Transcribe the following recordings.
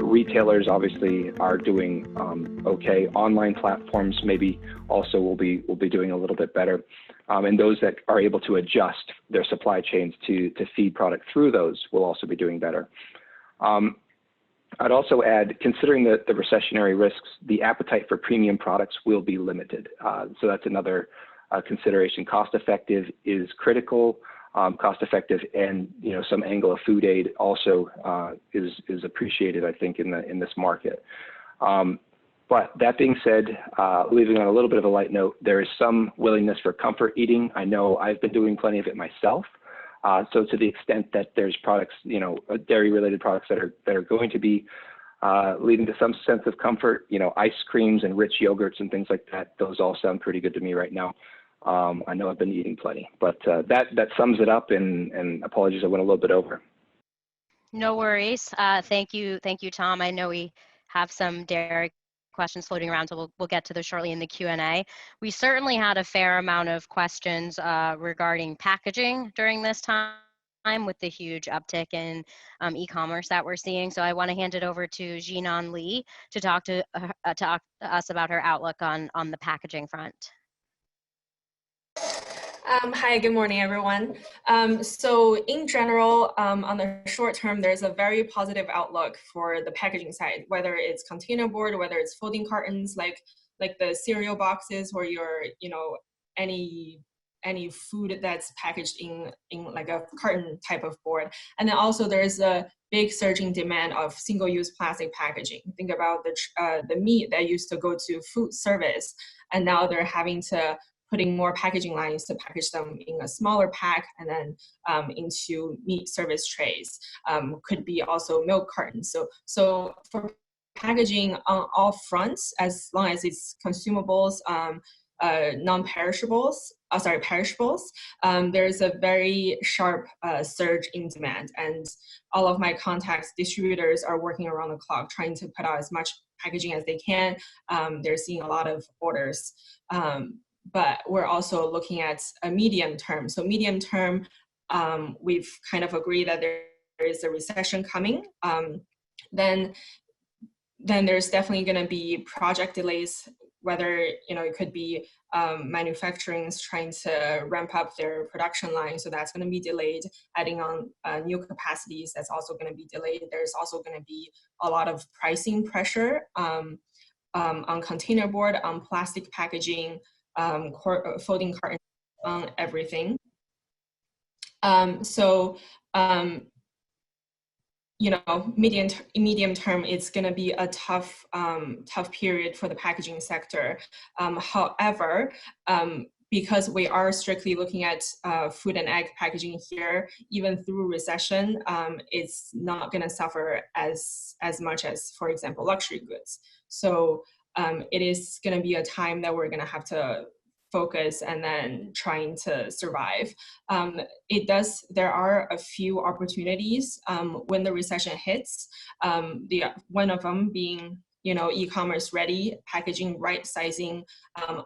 Retailers obviously are doing okay. Online platforms maybe also will be doing a little bit better, and those that are able to adjust their supply chains to feed product through those will also be doing better. I'd also add, considering the recessionary risks, the appetite for premium products will be limited. So that's another consideration. Cost effective is critical. Cost effective, and some angle of food aid also is appreciated, I think, in this market. But that being said, leaving on a little bit of a light note, there is some willingness for comfort eating. I know I've been doing plenty of it myself. So to the extent that there's products, dairy-related products that are going to be leading to some sense of comfort, ice creams and rich yogurts and things like that, those all sound pretty good to me right now. I know I've been eating plenty, but that sums it up, and apologies I went a little bit over. No worries. Thank you, Tom. I know we have some dairy questions floating around, so we'll get to those shortly in the Q&A. We certainly had a fair amount of questions regarding packaging during this time with the huge uptick in e-commerce that we're seeing. So I want to hand it over to Xinnan Li to talk to us about her outlook on the packaging front. Hi, good morning, everyone. So in general, on the short term, there's a very positive outlook for the packaging side, whether it's containerboard, whether it's folding cartons, like the cereal boxes, or any food that's packaged in like a carton type of board. And then also there's a big surging demand of single-use plastic packaging. Think about the meat that used to go to food service, and now they're having to putting more packaging lines to package them in a smaller pack and then into meat service trays. Could be also milk cartons. So for packaging on all fronts, as long as it's consumables, perishables, there's a very sharp surge in demand, and all of my contacts, distributors, are working around the clock trying to put out as much packaging as they can. They're seeing a lot of orders. But we're also looking at a medium term. So medium term, we've kind of agreed that there is a recession coming. Then there's definitely going to be project delays, whether it could be manufacturing is trying to ramp up their production line, so that's going to be delayed. Adding on new capacities, that's also going to be delayed. There's also going to be a lot of pricing pressure on containerboard, on plastic packaging, folding cartons, on everything. Medium term, it's going to be a tough period for the packaging sector. However, because we are strictly looking at food and egg packaging here, even through recession, it's not going to suffer as much as, for example, luxury goods. So it is going to be a time that we're going to have to focus and then trying to survive. There are a few opportunities when the recession hits. One of them being, e-commerce ready packaging, right sizing,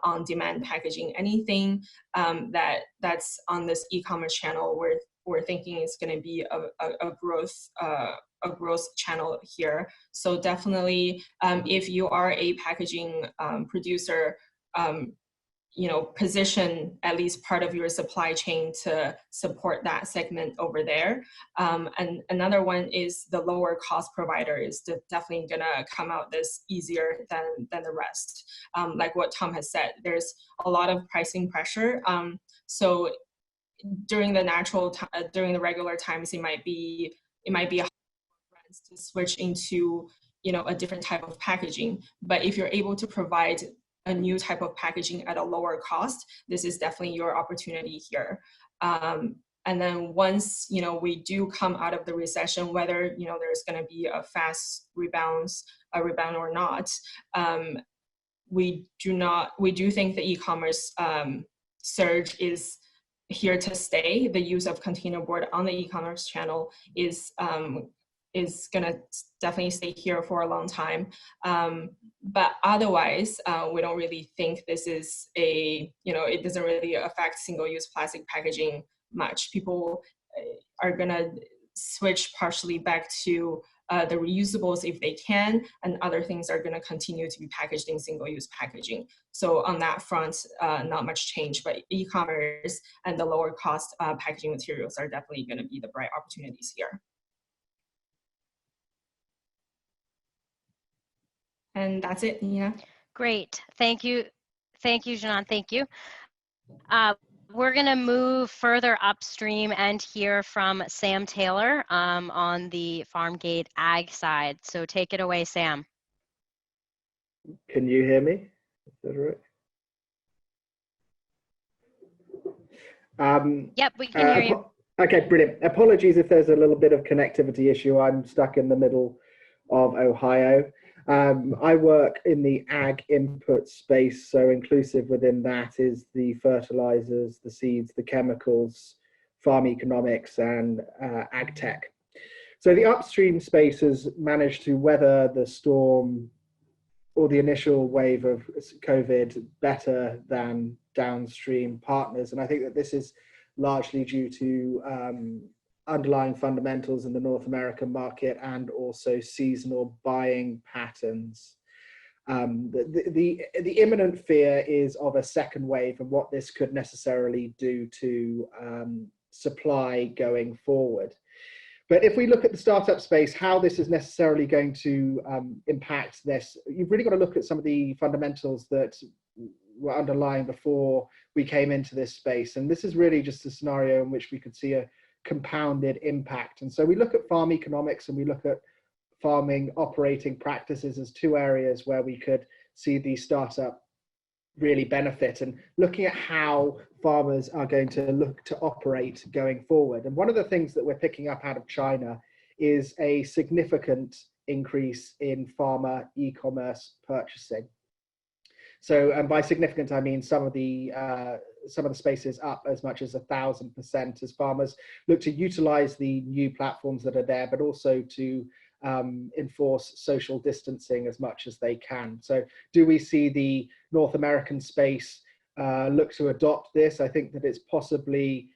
on-demand packaging, anything that's on this e-commerce channel. We're thinking it's going to be a growth channel here. So definitely, if you are a packaging producer, position at least part of your supply chain to support that segment over there. And another one is the lower cost provider is definitely gonna come out this easier than the rest. Like what Tom has said, there's a lot of pricing pressure. So during the regular times, it might be hard for brands to switch into a different type of packaging. But if you're able to provide a new type of packaging at a lower cost, this is definitely your opportunity here. And then once we do come out of the recession, whether there's going to be a fast rebound or not, we do think the e-commerce surge is here to stay. The use of containerboard on the e-commerce channel is going to definitely stay here for a long time. But otherwise, we don't really think this is it doesn't really affect single-use plastic packaging much. People are gonna switch partially back to the reusables if they can, and other things are going to continue to be packaged in single-use packaging. So on that front, not much change, but e-commerce and the lower cost packaging materials are definitely going to be the bright opportunities here. And that's it, Nina. Great, thank you, Xinnan, thank you. We're going to move further upstream and hear from Sam Taylor on the FarmGate Ag side. So take it away, Sam. Can you hear me? Is that right? Yep, we can hear you. Okay, brilliant. Apologies if there's a little bit of connectivity issue. I'm stuck in the middle of Ohio. I work in the ag input space, so inclusive within that is the fertilizers, the seeds, the chemicals, farm economics, and ag tech. So the upstream space has managed to weather the storm or the initial wave of COVID better than downstream partners, and I think that this is largely due to underlying fundamentals in the North American market and also seasonal buying patterns. The imminent fear is of a second wave and what this could necessarily do to supply going forward. But if we look at the startup space, how this is necessarily going to impact this, you've really got to look at some of the fundamentals that were underlying before we came into this space. And this is really just a scenario in which we could see a compounded impact. And so we look at farm economics and we look at farming operating practices as two areas where we could see the startup really benefit, and looking at how farmers are going to look to operate going forward. And one of the things that we're picking up out of China is a significant increase in farmer e-commerce purchasing. So, and by significant, I mean some of the spaces up as much as 1,000% as farmers look to utilize the new platforms that are there, but also to enforce social distancing as much as they can. So do we see the North American space look to adopt this? I think that it's possibly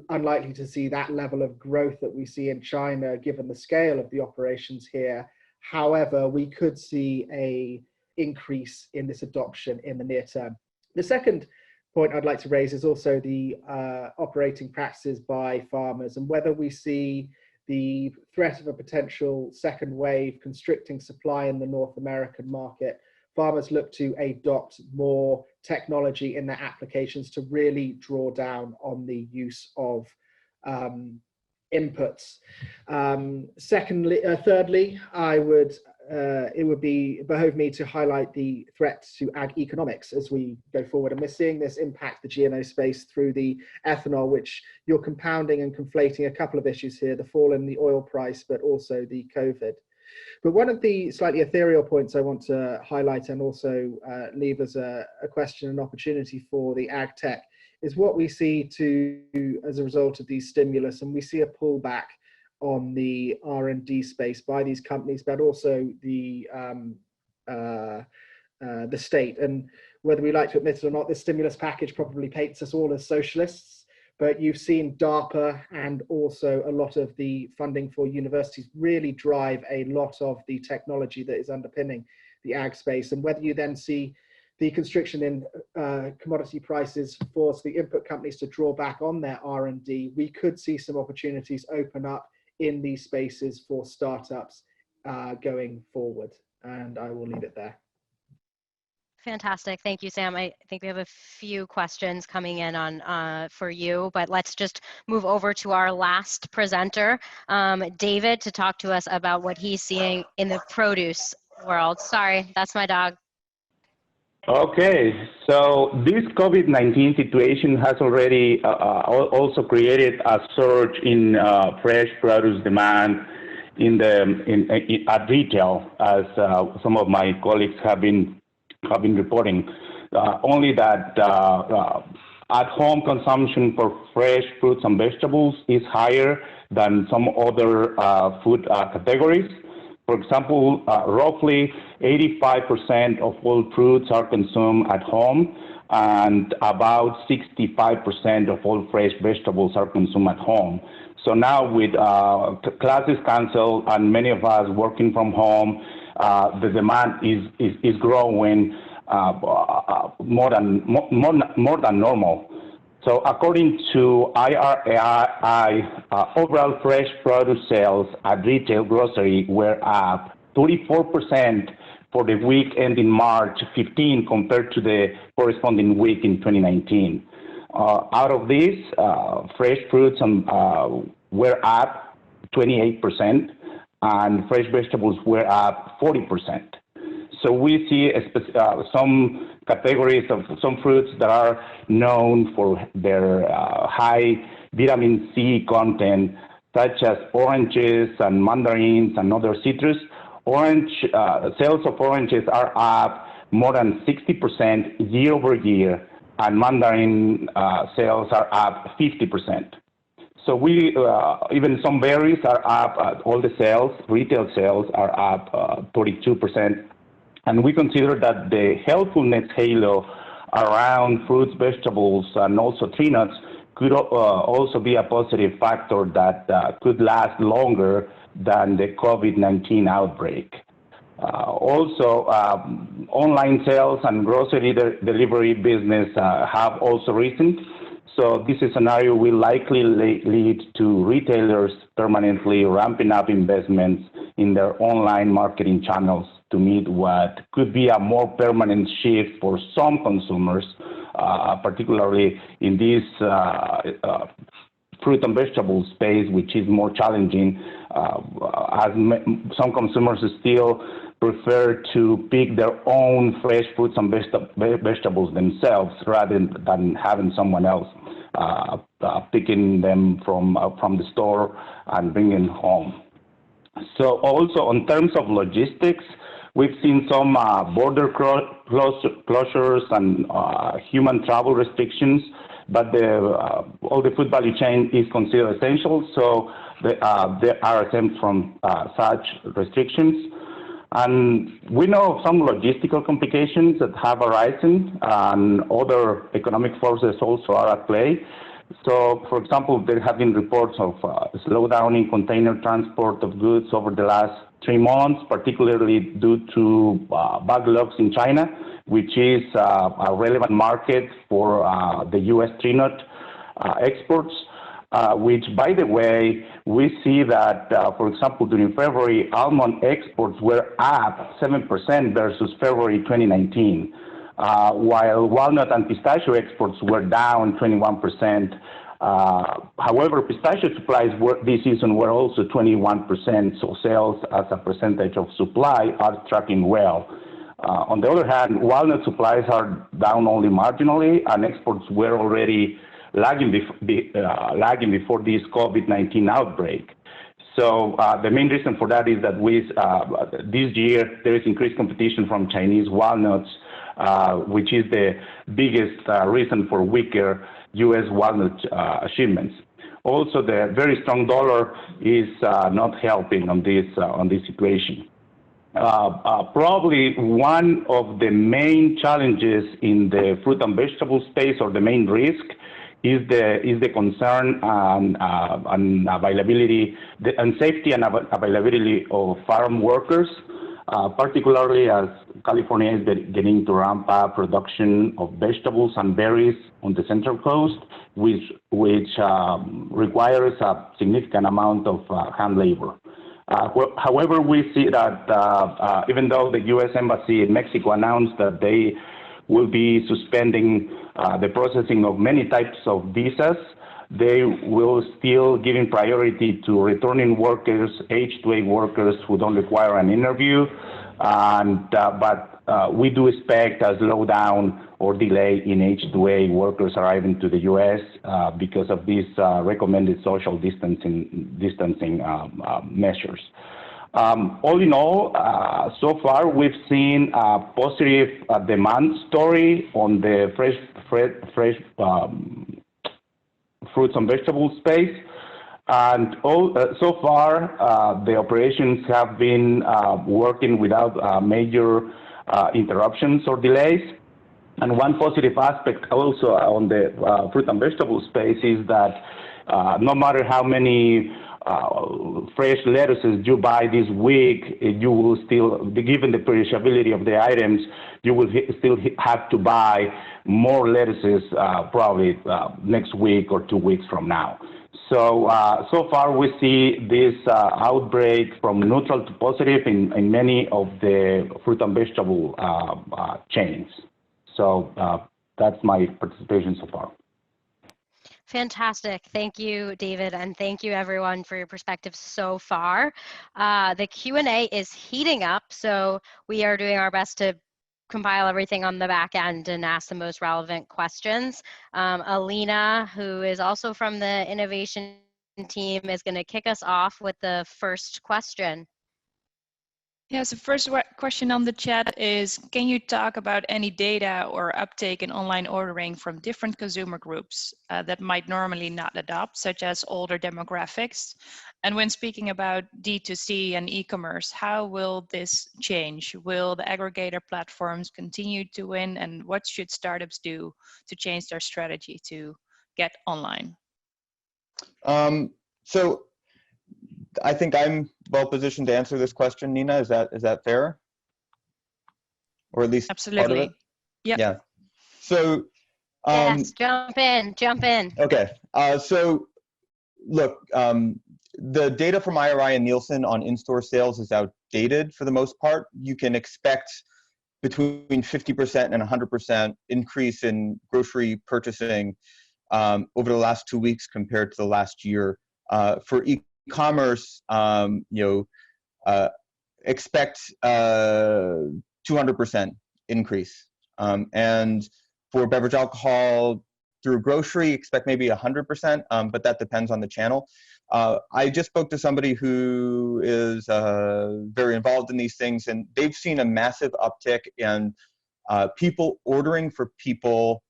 unlikely to see that level of growth that we see in China, given the scale of the operations here. However, we could see a increase in this adoption in the near term. The second point I'd like to raise is also the operating practices by farmers, and whether we see the threat of a potential second wave constricting supply in the North American market. Farmers look to adopt more technology in their applications to really draw down on the use of inputs. Thirdly, it would behove me to highlight the threat to ag economics as we go forward. And we're seeing this impact the GNO space through the ethanol, which you're compounding and conflating a couple of issues here, the fall in the oil price, but also the COVID. But one of the slightly ethereal points I want to highlight and also leave as a question and opportunity for the ag tech is what we see as a result of these stimulus, and we see a pullback on the R&D space by these companies, but also the state. And whether we like to admit it or not, this stimulus package probably paints us all as socialists, but you've seen DARPA and also a lot of the funding for universities really drive a lot of the technology that is underpinning the ag space. And whether you then see the constriction in commodity prices force the input companies to draw back on their R&D, we could see some opportunities open up in these spaces for startups going forward. And I will leave it there. Fantastic. Thank you, Sam. I think we have a few questions coming in on for you, but let's just move over to our last presenter, David, to talk to us about what he's seeing in the produce world. Sorry, that's my dog. Okay, so this COVID-19 situation has already also created a surge in fresh produce demand at retail, as some of my colleagues have been reporting. Only that at-home consumption for fresh fruits and vegetables is higher than some other food categories. For example, roughly 85% of all fruits are consumed at home, and about 65% of all fresh vegetables are consumed at home. So now with classes canceled and many of us working from home, the demand is growing more than normal. So according to IRI, overall fresh produce sales at retail grocery were up 34% for the week ending March 15 compared to the corresponding week in 2019. Out of this, fresh fruits were up 28%, and fresh vegetables were up 40%. So we see some categories of some fruits that are known for their high vitamin C content, such as oranges and mandarins and other citrus. Sales of oranges are up more than 60% year over year, and mandarin sales are up 50%. So we even some berries are up. All the sales, retail sales, are up 32%, and we consider that the healthfulness halo around fruits, vegetables, and also tree nuts could also be a positive factor that could last longer than the COVID-19 outbreak. Also, online sales and grocery delivery business have also risen. So this scenario will likely lead to retailers permanently ramping up investments in their online marketing channels to meet what could be a more permanent shift for some consumers, particularly in this fruit and vegetable space, which is more challenging, as some consumers still prefer to pick their own fresh fruits and vegetables themselves rather than having someone else picking them from the store and bringing home. So also in terms of logistics, we've seen some border closures and human travel restrictions, but all the food value chain is considered essential, so they are exempt from such restrictions. And we know of some logistical complications that have arisen, and other economic forces also are at play. So, for example, there have been reports of slowdown in container transport of goods over the last 3 months, particularly due to backlogs in China, which is a relevant market for the U.S. tree nut exports, which, by the way, we see that, for example, during February, almond exports were up 7% versus February 2019, while walnut and pistachio exports were down 21%. However, pistachio supplies this season were also 21%, so sales as a percentage of supply are tracking well. On the other hand, walnut supplies are down only marginally, and exports were already lagging before this COVID-19 outbreak. So the main reason for that is that this year there is increased competition from Chinese walnuts, which is the biggest reason for weaker U.S. walnut shipments. Also, the very strong dollar is not helping on this situation. Probably one of the main challenges in the fruit and vegetable space, or the main risk, is the concern on availability and safety and availability of farm workers, particularly as California is getting to ramp up production of vegetables and berries on the Central Coast, which requires a significant amount of hand labor. However, we see that even though the U.S. Embassy in Mexico announced that they will be suspending the processing of many types of visas, they will still giving priority to returning workers, H-2A workers who don't require an interview, but we do expect a slowdown or delay in H-2A workers arriving to the U.S. Because of these recommended social distancing measures. All in all, so far we've seen a positive demand story on the fresh fruits and vegetables space, and so far the operations have been working without major interruptions or delays. And one positive aspect also on the fruit and vegetable space is that no matter how many fresh lettuces you buy this week, you will still, given the perishability of the items, you will still have to buy more lettuces probably next week or 2 weeks from now. So, so far we see this outbreak from neutral to positive in many of the fruit and vegetable chains. So that's my participation so far. Fantastic. Thank you, David, and thank you everyone for your perspectives so far. The Q&A is heating up, so we are doing our best to compile everything on the back end and ask the most relevant questions. Alina, who is also from the innovation team, is going to kick us off with the first question. Yeah, so first question on the chat is, can you talk about any data or uptake in online ordering from different consumer groups that might normally not adopt, such as older demographics? And when speaking about D2C and e-commerce, how will this change? Will the aggregator platforms continue to win, and what should startups do to change their strategy to get online? So I think I'm well positioned to answer this question, Nina. Is that fair? Or at least absolutely. Part of it? Yep. Yeah. So yes, jump in. Okay. So look, the data from IRI and Nielsen on in-store sales is outdated for the most part. You can expect between 50% and 100% increase in grocery purchasing over the last 2 weeks compared to the last year. For e-commerce, expect 200% increase. And for beverage alcohol through grocery, expect maybe 100%, but that depends on the channel. I just spoke to somebody who is very involved in these things, and they've seen a massive uptick in people ordering for people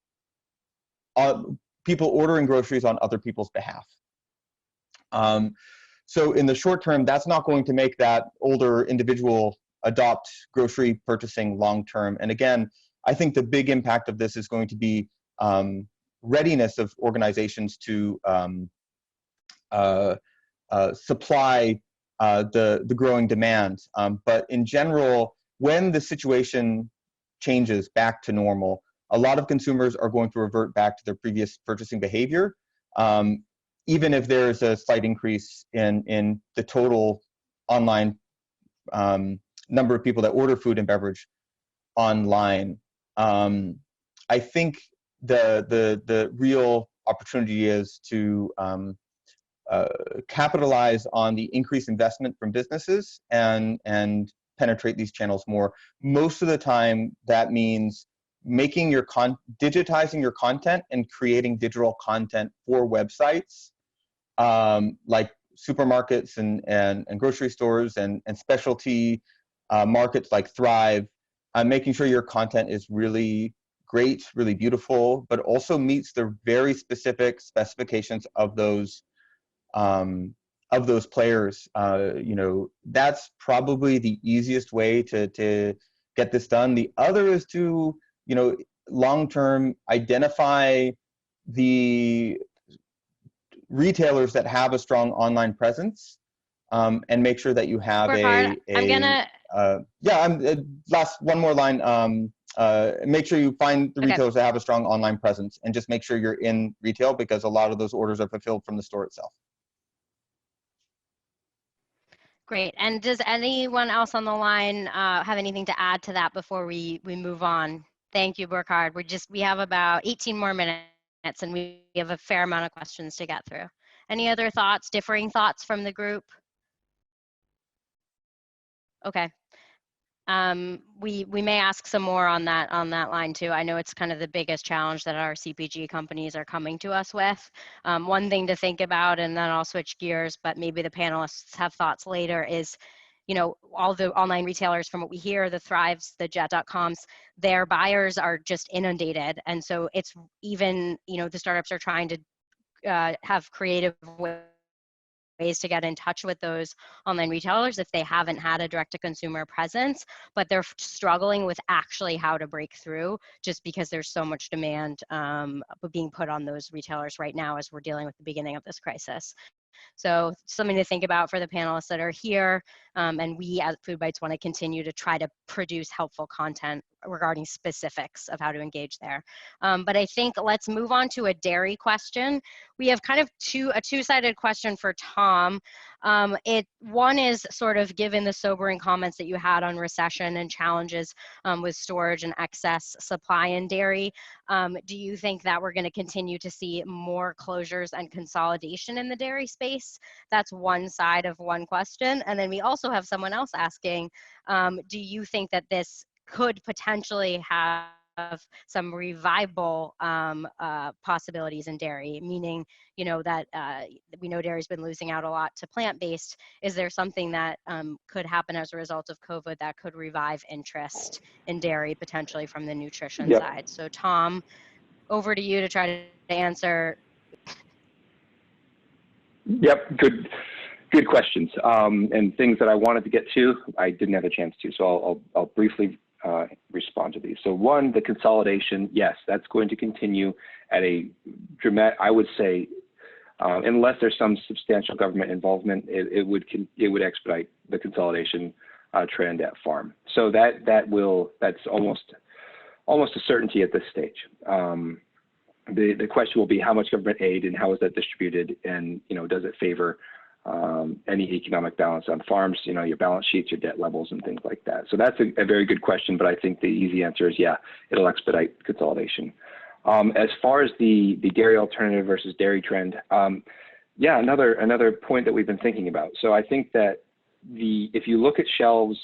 ordering groceries on other people's behalf. So in the short term, that's not going to make that older individual adopt grocery purchasing long term. And again, I think the big impact of this is going to be readiness of organizations to supply the growing demand. But in general, when the situation changes back to normal, a lot of consumers are going to revert back to their previous purchasing behavior, even if there's a slight increase in the total online number of people that order food and beverage online. I think the real opportunity is to capitalize on the increased investment from businesses and penetrate these channels more. Most of the time, that means making your digitizing your content and creating digital content for websites like supermarkets and grocery stores and specialty markets like Thrive, making sure your content is really great, really beautiful, but also meets the very specific specifications of those players. That's probably the easiest way to get this done. The other is to, long-term identify the retailers that have a strong online presence, and make sure that you have last one more line. Make sure you find the retailers that have a strong online presence, and just make sure you're in retail, because a lot of those orders are fulfilled from the store itself. Great. And does anyone else on the line have anything to add to that before we move on? Thank you, Bourcard. We have about 18 more minutes, and we have a fair amount of questions to get through. Any other thoughts, differing thoughts from the group? Okay. We may ask some more on that line too. I know it's kind of the biggest challenge that our CPG companies are coming to us with. One thing to think about, and then I'll switch gears, but maybe the panelists have thoughts later, is, all the online retailers, from what we hear, the Thrives, the Jet.coms, their buyers are just inundated. And so it's even, the startups are trying to have creative ways ways to get in touch with those online retailers if they haven't had a direct-to-consumer presence, but they're struggling with actually how to break through just because there's so much demand being put on those retailers right now as we're dealing with the beginning of this crisis. So something to think about for the panelists that are here, and we at Food Bites want to continue to try to produce helpful content regarding specifics of how to engage there. But I think let's move on to a dairy question. We have kind of a two-sided question for Tom. One is sort of given the sobering comments that you had on recession and challenges with storage and excess supply in dairy. Do you think that we're going to continue to see more closures and consolidation in the dairy space? That's one side of one question. And then we also have someone else asking, do you think that this could potentially have some revival possibilities in dairy, meaning, you know, that we know dairy's been losing out a lot to plant-based. Is there something that could happen as a result of COVID that could revive interest in dairy potentially from the nutrition side? So Tom, over to you to try to answer. Yep, good questions. And things that I wanted to get to, I didn't have a chance to, so I'll briefly respond to these. So one, the consolidation, yes, that's going to continue at a dramatic, I would say, unless there's some substantial government involvement, it would expedite the consolidation trend at farm. So that's almost a certainty at this stage. The question will be how much government aid and how is that distributed, and does it favor any economic balance on farms, your balance sheets, your debt levels, and things like that. So that's a very good question, but I think the easy answer is yeah, it'll expedite consolidation. As far as the dairy alternative versus dairy trend, yeah, another point that we've been thinking about. So I think that if you look at shelves,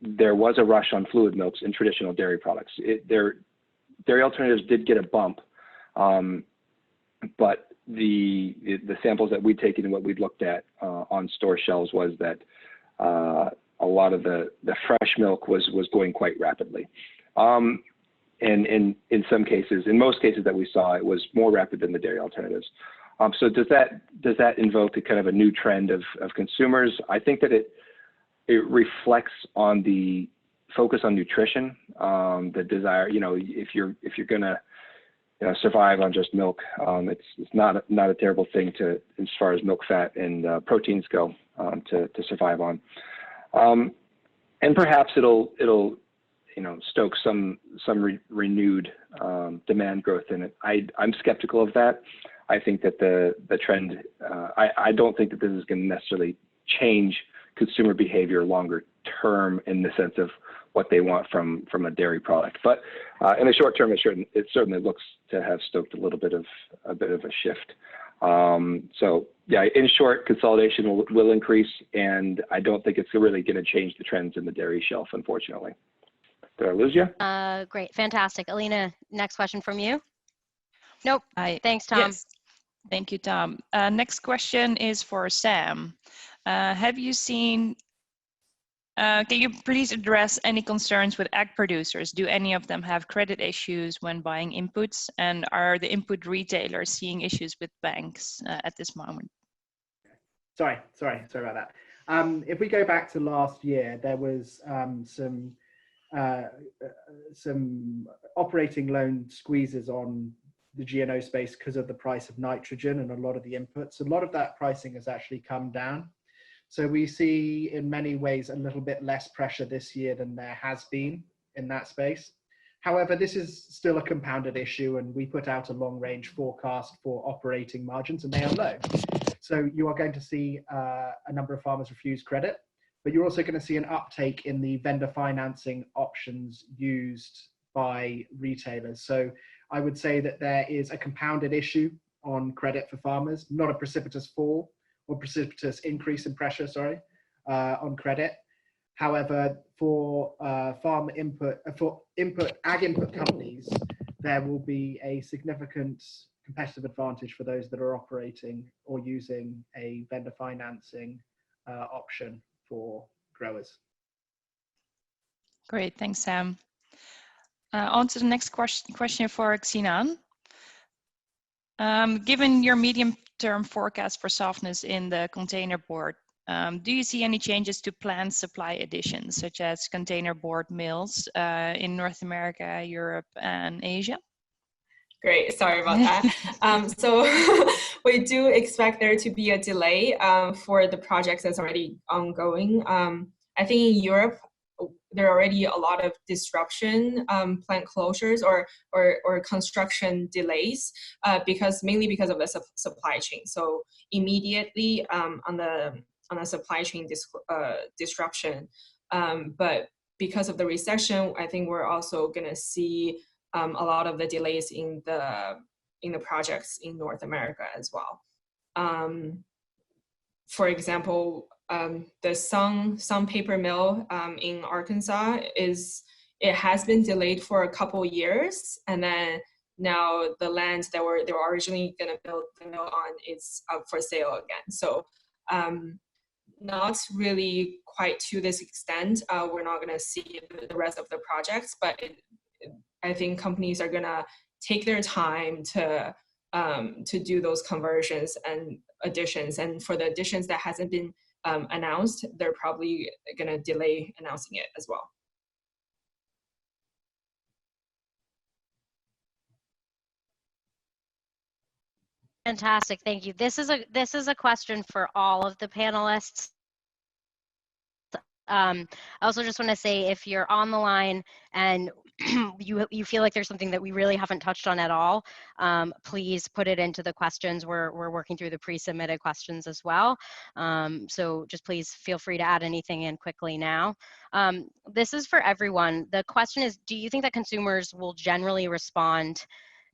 there was a rush on fluid milks in traditional dairy products. Dairy alternatives did get a bump, but the samples that we'd taken and what we'd looked at on store shelves was that a lot of the fresh milk was going quite rapidly. And in some cases, in most cases that we saw, it was more rapid than the dairy alternatives. So does that invoke a kind of a new trend of consumers? I think that it reflects on the focus on nutrition, the desire, if you're gonna survive on just milk, it's not a terrible thing to, as far as milk fat and proteins go, to survive on. And perhaps it'll stoke some renewed demand growth in it. I'm skeptical of that. I think that the trend, I don't think that this is going to necessarily change consumer behavior longer term in the sense of what they want from a dairy product. But in the short term, it certainly looks to have stoked a bit of a shift. So yeah, in short, consolidation will increase, and I don't think it's really going to change the trends in the dairy shelf, unfortunately. Did I lose you? Great, fantastic. Alina, next question from you. Nope. Thanks, Tom. Yes. Thank you, Tom. Next question is for Sam. Have you seen, can you please address any concerns with egg producers? Do any of them have credit issues when buying inputs? And are the input retailers seeing issues with banks at this moment? Sorry about that. If we go back to last year, there was some operating loan squeezes on the GNO space because of the price of nitrogen and a lot of the inputs. A lot of that pricing has actually come down. So we see in many ways a little bit less pressure this year than there has been in that space. However, this is still a compounded issue, and we put out a long range forecast for operating margins, and they are low. So you are going to see a number of farmers refuse credit, but you're also going to see an uptake in the vendor financing options used by retailers. So I would say that there is a compounded issue on credit for farmers, not a precipitous fall or precipitous increase in pressure, on credit. However, for ag input companies, there will be a significant competitive advantage for those that are operating or using a vendor financing option for growers. Great, thanks, Sam. On to the next question for Xinnan. Given your medium-term forecast for softness in the container board, do you see any changes to planned supply additions, such as container board mills in North America, Europe, and Asia? Great, sorry about that. So we do expect there to be a delay for the projects that's already ongoing. I think in Europe, there are already a lot of disruption, plant closures or construction delays mainly because of the supply chain. So immediately on the supply chain disruption, but because of the recession, I think we're also going to see a lot of the delays in the projects in North America as well. For example, the Sun paper mill in Arkansas has been delayed for a couple years, and then now the land that they were originally going to build the mill on is up for sale again. So not really quite to this extent. We're not going to see the rest of the projects, but I think companies are going to take their time to do those conversions and additions. And for the additions that hasn't been announced, they're probably going to delay announcing it as well. Fantastic, thank you. This is a question for all of the panelists. I also just want to say, if you're on the line and you feel like there's something that we really haven't touched on at all, please put it into the questions. We're working through the pre-submitted questions as well. So just please feel free to add anything in quickly now. This is for everyone. The question is, do you think that consumers will generally respond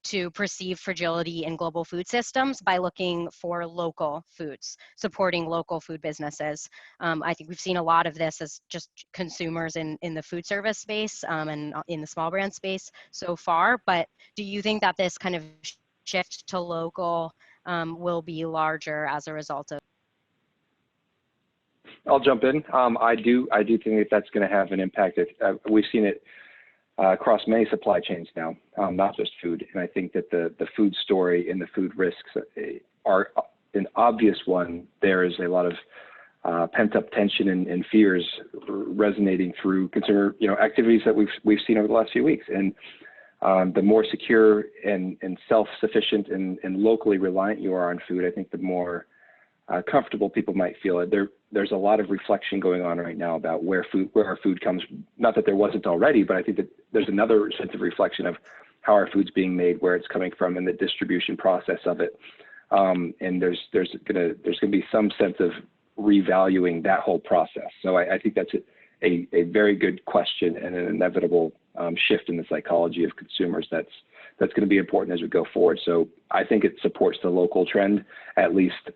to perceived fragility in global food systems by looking for local foods, supporting local food businesses? I think we've seen a lot of this as just consumers in the food service space and in the small brand space so far, but do you think that this kind of shift to local will be larger as a result of? I'll jump in. I do think that that's going to have an impact. We've seen it across many supply chains now, not just food. And I think that the food story and the food risks are an obvious one. There is a lot of pent-up tension and fears resonating through consumer activities that we've seen over the last few weeks. And the more secure and self-sufficient and locally reliant you are on food, I think the more comfortable people might feel. There's a lot of reflection going on right now about where our food comes. Not that there wasn't already, but I think that there's another sense of reflection of how our food's being made, where it's coming from, and the distribution process of it. And there's gonna be some sense of revaluing that whole process. So I think that's a very good question and an inevitable shift in the psychology of consumers that's going to be important as we go forward. So I think it supports the local trend, at least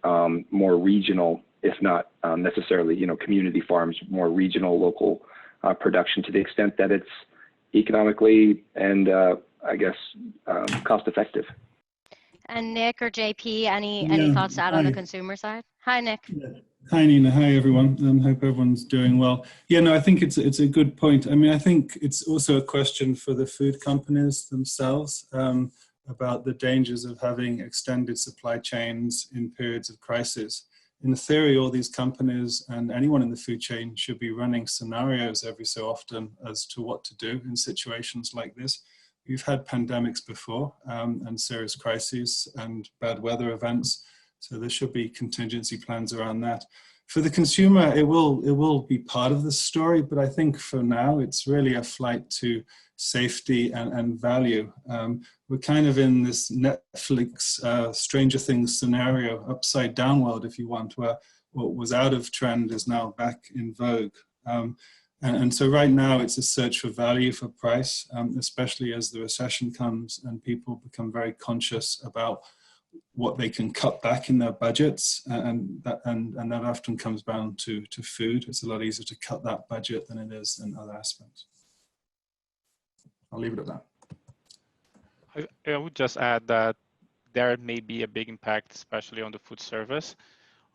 more regional, if not necessarily, community farms, more regional, local production, to the extent that it's economically and I guess cost effective. And Nick or JP, any thoughts to add on the consumer side? Hi, Nick. Yeah. Hi, Nina. Hi, everyone. Hope everyone's doing well. Yeah, no, I think it's a good point. I mean, I think it's also a question for the food companies themselves about the dangers of having extended supply chains in periods of crisis. In theory, all these companies and anyone in the food chain should be running scenarios every so often as to what to do in situations like this. We've had pandemics before and serious crises and bad weather events. So there should be contingency plans around that. For the consumer, it will be part of the story, but I think for now, it's really a flight to safety and value. We're kind of in this Netflix Stranger Things scenario, upside down world, if you want, where what was out of trend is now back in vogue. And so right now, it's a search for value for price, especially as the recession comes and people become very conscious about what they can cut back in their budgets, and that often comes down to food. It's a lot easier to cut that budget than it is in other aspects. I'll leave it at that. I would just add that there may be a big impact, especially on the food service.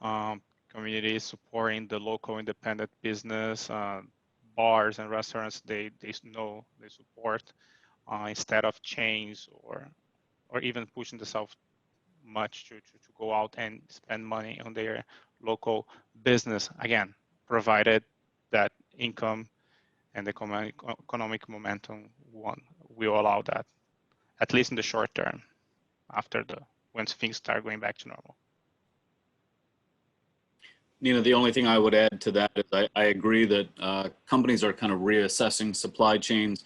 Communities supporting the local independent business, bars and restaurants, they know they support instead of chains or even pushing themselves much to go out and spend money on their local business, again, provided that income and the economic momentum will allow that, at least in the short term, after when things start going back to normal. Nina, the only thing I would add to that is I agree that companies are kind of reassessing supply chains,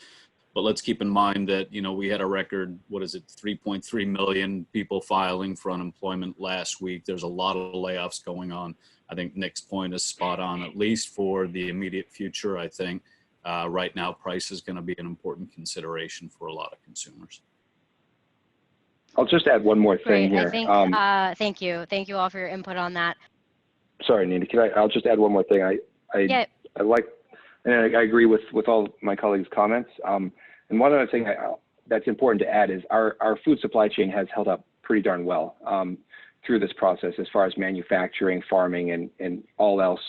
but let's keep in mind that, we had a record, 3.3 million people filing for unemployment last week. There's a lot of layoffs going on. I think Nick's point is spot on, at least for the immediate future. I think right now price is going to be an important consideration for a lot of consumers. I'll just add one more thing here. I think, thank you all for your input on that. Sorry, Nina, I'll just add one more thing. I like, and I agree with all my colleagues' comments. And one other thing that's important to add is our food supply chain has held up pretty darn well through this process as far as manufacturing, farming, and all else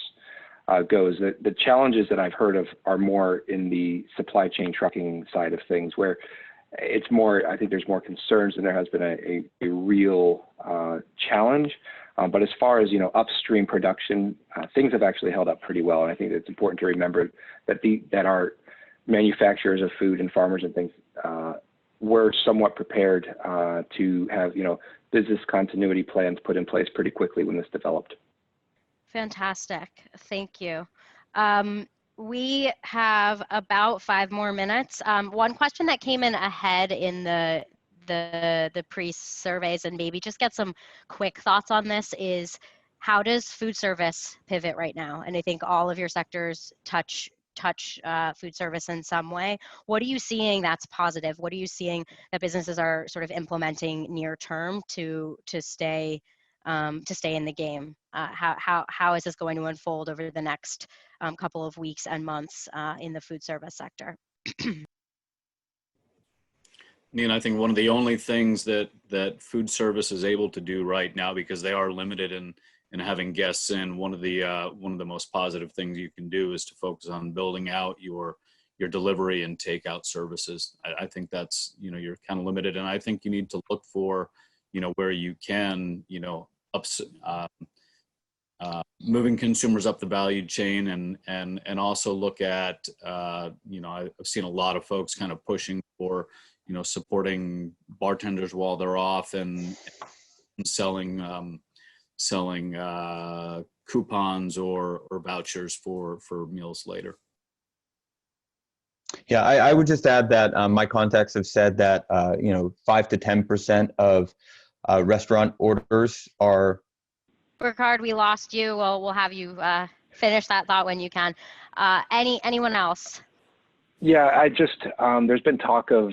goes. The challenges that I've heard of are more in the supply chain trucking side of things, where it's more, I think there's more concerns than there has been a real challenge. But as far as, upstream production, things have actually held up pretty well. And I think it's important to remember that our manufacturers of food and farmers and things were somewhat prepared to have, business continuity plans put in place pretty quickly when this developed. Fantastic. Thank you. We have about 5 more minutes. One question that came in ahead in the pre-surveys, and maybe just get some quick thoughts on this, is how does food service pivot right now? And I think all of your sectors touch food service in some way. What are you seeing that's positive? What are you seeing that businesses are sort of implementing near term to stay in the game? How is this going to unfold over the next couple of weeks and months in the food service sector? Nina, I think one of the only things that food service is able to do right now, because they are limited in having guests in, one of the most positive things you can do is to focus on building out your delivery and takeout services. I think that's, you're kind of limited, and I think you need to look for, where you can, moving consumers up the value chain, and also look at, I've seen a lot of folks kind of pushing for, supporting bartenders while they're off and selling coupons or vouchers for meals later. Yeah, I would just add that my contacts have said that 5 to 10% of restaurant orders are. Bourcard, we lost you. We'll have you finish that thought when you can. Anyone else? Yeah, there's been talk of,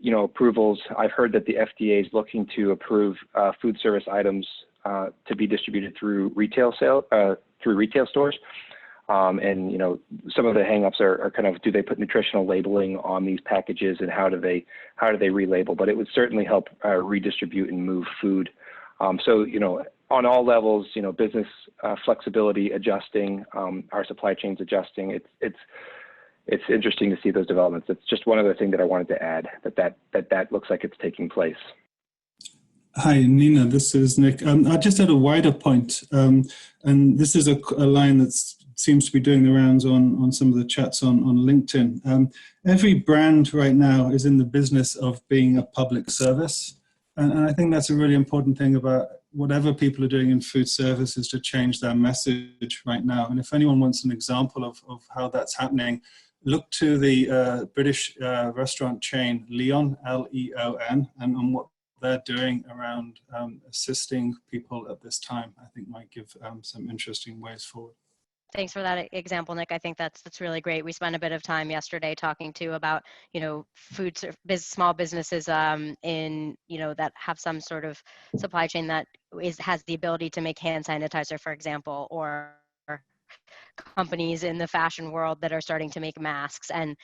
approvals. I've heard that the FDA is looking to approve food service items to be distributed through retail stores. And, some of the hangups are kind of, do they put nutritional labeling on these packages, and how do they relabel? But it would certainly help redistribute and move food. So, on all levels, business flexibility adjusting, our supply chains adjusting. It's interesting to see those developments. It's just one other thing that I wanted to add, that looks like it's taking place. Hi, Nina, this is Nick. I just had a wider point, and this is a line that seems to be doing the rounds on some of the chats on LinkedIn. Every brand right now is in the business of being a public service, and I think that's a really important thing about whatever people are doing in food service, is to change their message right now. And if anyone wants an example of how that's happening, look to the British restaurant chain Leon, L-E-O-N, and on what they're doing around assisting people at this time. I think might give some interesting ways forward. Thanks for that example, Nick. I think that's really great. We spent a bit of time yesterday talking too about, small businesses in, that have some sort of supply chain that has the ability to make hand sanitizer, for example, or companies in the fashion world that are starting to make masks, and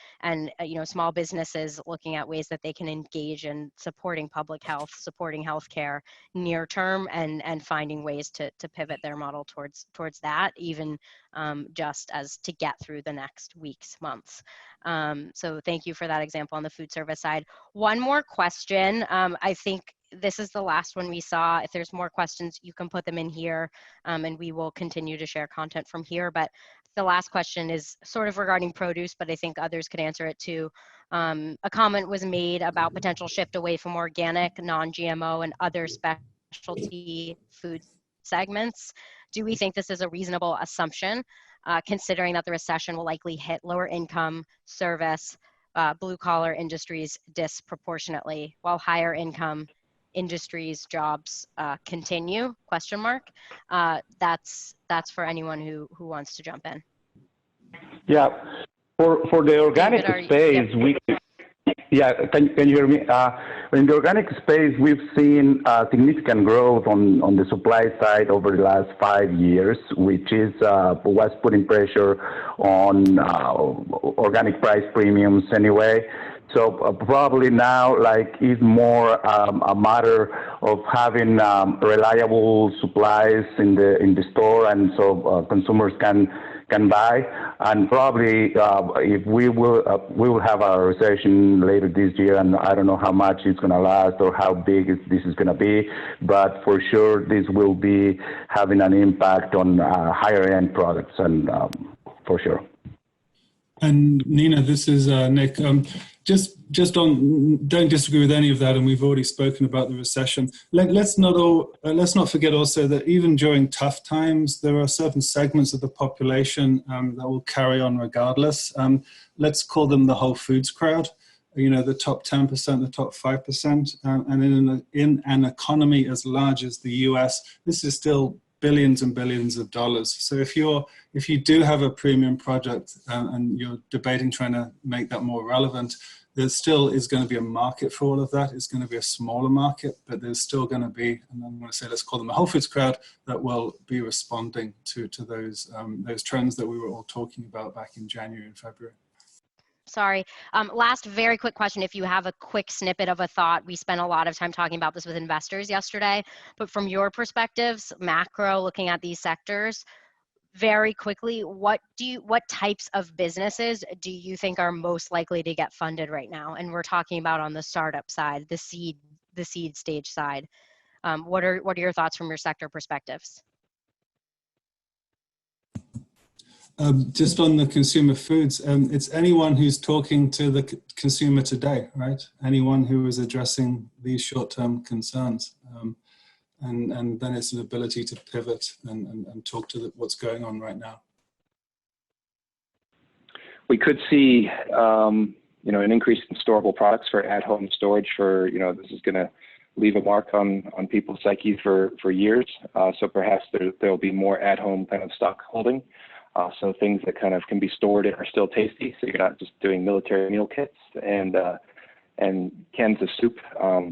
small businesses looking at ways that they can engage in supporting public health, supporting healthcare near term, and finding ways to pivot their model towards that, even just as to get through the next weeks, months. So thank you for that example on the food service side. One more question. I think this is the last one we saw. If there's more questions, you can put them in here, and we will continue to share content from here. But the last question is sort of regarding produce, but I think others could answer it too. A comment was made about potential shift away from organic, non-GMO, and other specialty food segments. Do we think this is a reasonable assumption, considering that the recession will likely hit lower income, service, blue-collar industries disproportionately, while higher income industries jobs continue? Question mark. That's for anyone who wants to jump in. Yeah, for the organic David, space, can you hear me? In the organic space, we've seen significant growth on the supply side over the last 5 years, which is was putting pressure on organic price premiums anyway. So probably now, like, is more a matter of having reliable supplies in the store, and so consumers can buy. And probably if we will have a recession later this year, and I don't know how much it's going to last or how big this is going to be, but for sure this will be having an impact on higher end products, and for sure. And Nina, this is Nick. Just on, don't disagree with any of that, and we've already spoken about the recession. Let's not forget also that even during tough times, there are certain segments of the population that will carry on regardless. Let's call them the Whole Foods crowd. You know, the top 10%, the top 5%, and in an economy as large as the US, this is still billions and billions of dollars. So if you do have a premium product and you're debating trying to make that more relevant, there still is going to be a market for all of that. It's going to be a smaller market, but there's still going to be, and I'm going to say, let's call them a Whole Foods crowd, that will be responding to those trends that we were all talking about back in January and February. Sorry. Last very quick question. If you have a quick snippet of a thought, we spent a lot of time talking about this with investors yesterday, but from your perspectives, macro, looking at these sectors, very quickly, what types of businesses do you think are most likely to get funded right now? And we're talking about on the startup side, the seed stage side. What are your thoughts from your sector perspectives? Just on the consumer foods, it's anyone who's talking to the consumer today, right? Anyone who is addressing these short-term concerns. And then it's an ability to pivot and talk to what's going on right now. We could see, an increase in storable products for at-home storage. This is going to leave a mark on people's psyche for years. So perhaps there'll be more at-home kind of stock holding. So things that kind of can be stored and are still tasty. So you're not just doing military meal kits and cans of soup,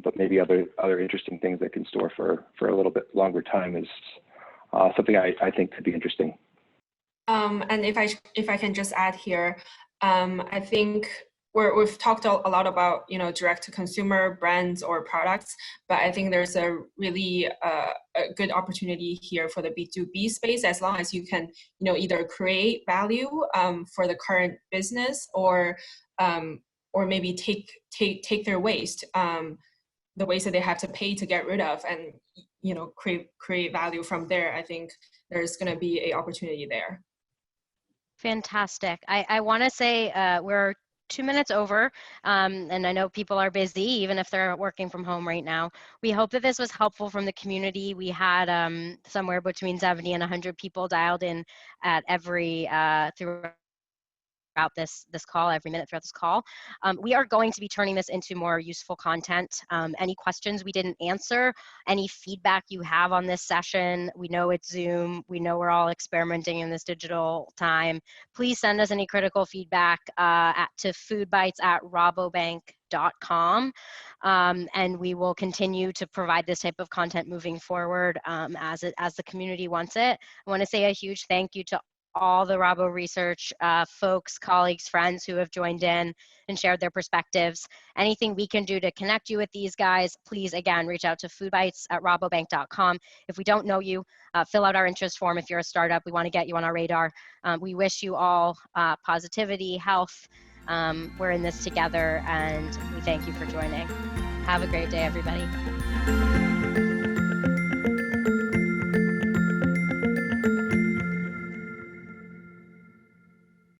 but maybe other interesting things that can store for a little bit longer time is something I think could be interesting. And if I can just add here, I think we've talked a lot about direct to consumer brands or products, but I think there's a really a good opportunity here for the B2B space, as long as you can either create value for the current business or maybe take their waste, the waste that they have to pay to get rid of, and create value from there. I think there's going to be an opportunity there. Fantastic. I want to say we're 2 minutes over, and I know people are busy, even if they're working from home right now. We hope that this was helpful from the community. We had somewhere between 70 and 100 people dialed in at throughout this call, every minute throughout this call. We are going to be turning this into more useful content. Any questions we didn't answer, any feedback you have on this session, we know it's Zoom, we know we're all experimenting in this digital time. Please send us any critical feedback to foodbytes@rabobank.com, and we will continue to provide this type of content moving forward as the community wants it. I want to say a huge thank you to all the RaboResearch folks, colleagues, friends who have joined in and shared their perspectives. Anything we can do to connect you with these guys, please, again, reach out to foodbytes@rabobank.com. If we don't know you, fill out our interest form. If you're a startup, we want to get you on our radar. We wish you all positivity, health, We're in this together, and we thank you for joining. Have a great day, everybody.